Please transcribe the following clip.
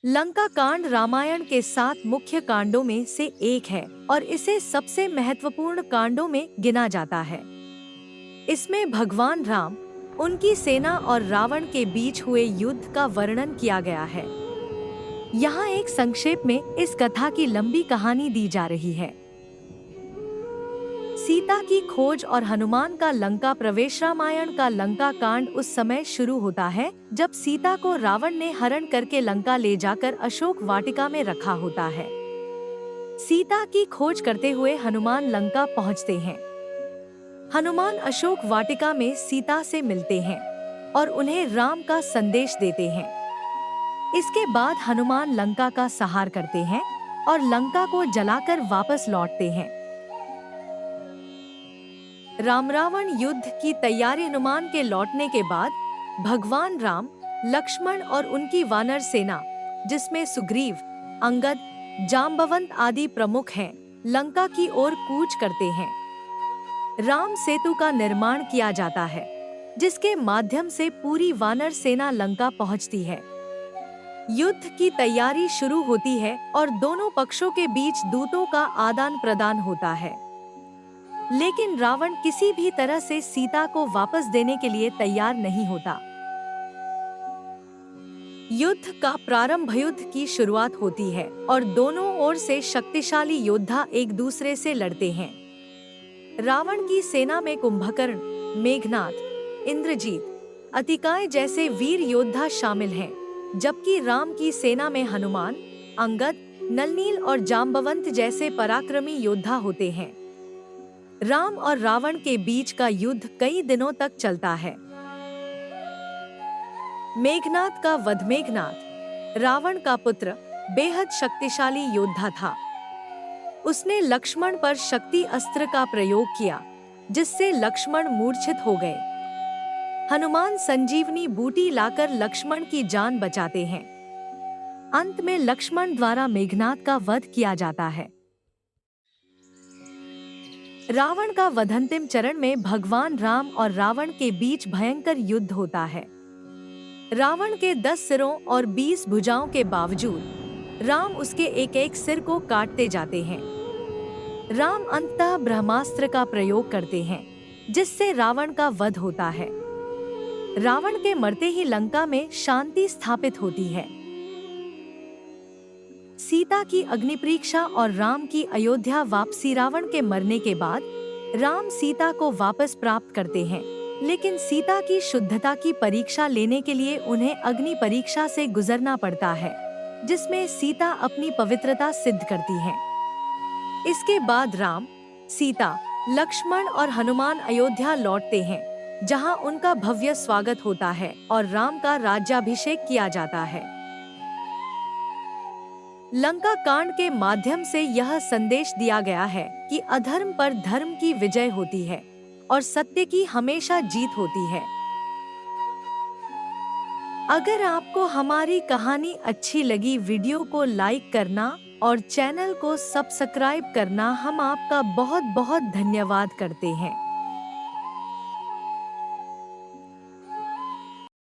लंका कांड रामायण के 7 मुख्य कांडों में से एक है और इसे सबसे महत्वपूर्ण कांडों में गिना जाता है। इसमें भगवान राम, उनकी सेना और रावण के बीच हुए युद्ध का वर्णन किया गया है। यहाँ एक संक्षेप में इस कथा की लंबी कहानी दी जा रही है। सीता की खोज और हनुमान का लंका प्रवेश। रामायण का लंका कांड उस समय शुरू होता है जब सीता को रावण ने हरण करके लंका ले जाकर अशोक वाटिका में रखा होता है। सीता की खोज करते हुए हनुमान लंका पहुंचते हैं। हनुमान अशोक वाटिका में सीता से मिलते हैं और उन्हें राम का संदेश देते हैं। इसके बाद हनुमान लंका का संहार करते हैं और लंका को जलाकर वापस लौटते हैं। राम रावण युद्ध की तैयारी। हनुमान के लौटने के बाद भगवान राम, लक्ष्मण और उनकी वानर सेना, जिसमें सुग्रीव, अंगद, जाम्बवंत आदि प्रमुख हैं, लंका की ओर कूच करते हैं। राम सेतु का निर्माण किया जाता है, जिसके माध्यम से पूरी वानर सेना लंका पहुंचती है। युद्ध की तैयारी शुरू होती है और दोनों पक्षों के बीच दूतों का आदान प्रदान होता है, लेकिन रावण किसी भी तरह से सीता को वापस देने के लिए तैयार नहीं होता। युद्ध का प्रारंभ। युद्ध की शुरुआत होती है और दोनों ओर से शक्तिशाली योद्धा एक दूसरे से लड़ते हैं। रावण की सेना में कुंभकर्ण, मेघनाद, इंद्रजीत, अतिकाय जैसे वीर योद्धा शामिल हैं, जबकि राम की सेना में हनुमान, अंगद, नलनील और जाम्बवंत जैसे पराक्रमी योद्धा होते हैं। राम और रावण के बीच का युद्ध कई दिनों तक चलता है। मेघनाद का वध। मेघनाद रावण का पुत्र, बेहद शक्तिशाली योद्धा था। उसने लक्ष्मण पर शक्ति अस्त्र का प्रयोग किया, जिससे लक्ष्मण मूर्छित हो गए। हनुमान संजीवनी बूटी लाकर लक्ष्मण की जान बचाते हैं। अंत में लक्ष्मण द्वारा मेघनाद का वध किया जाता है। रावण का वध। अंतिम चरण में भगवान राम और रावण के बीच भयंकर युद्ध होता है। रावण के 10 सिरों और 20 भुजाओं के बावजूद राम उसके एक एक सिर को काटते जाते हैं। राम अंततः ब्रह्मास्त्र का प्रयोग करते हैं, जिससे रावण का वध होता है। रावण के मरते ही लंका में शांति स्थापित होती है। सीता की अग्निपरीक्षा और राम की अयोध्या वापसी। रावण के मरने के बाद राम सीता को वापस प्राप्त करते हैं, लेकिन सीता की शुद्धता की परीक्षा लेने के लिए उन्हें अग्नि परीक्षा से गुजरना पड़ता है, जिसमें सीता अपनी पवित्रता सिद्ध करती हैं। इसके बाद राम, सीता, लक्ष्मण और हनुमान अयोध्या लौटते हैं, जहां उनका भव्य स्वागत होता है और राम का राज्याभिषेक किया जाता है। लंका कांड के माध्यम से यह संदेश दिया गया है कि अधर्म पर धर्म की विजय होती है और सत्य की हमेशा जीत होती है। अगर आपको हमारी कहानी अच्छी लगी, वीडियो को लाइक करना और चैनल को सब्सक्राइब करना हम आपका बहुत बहुत धन्यवाद करते हैं।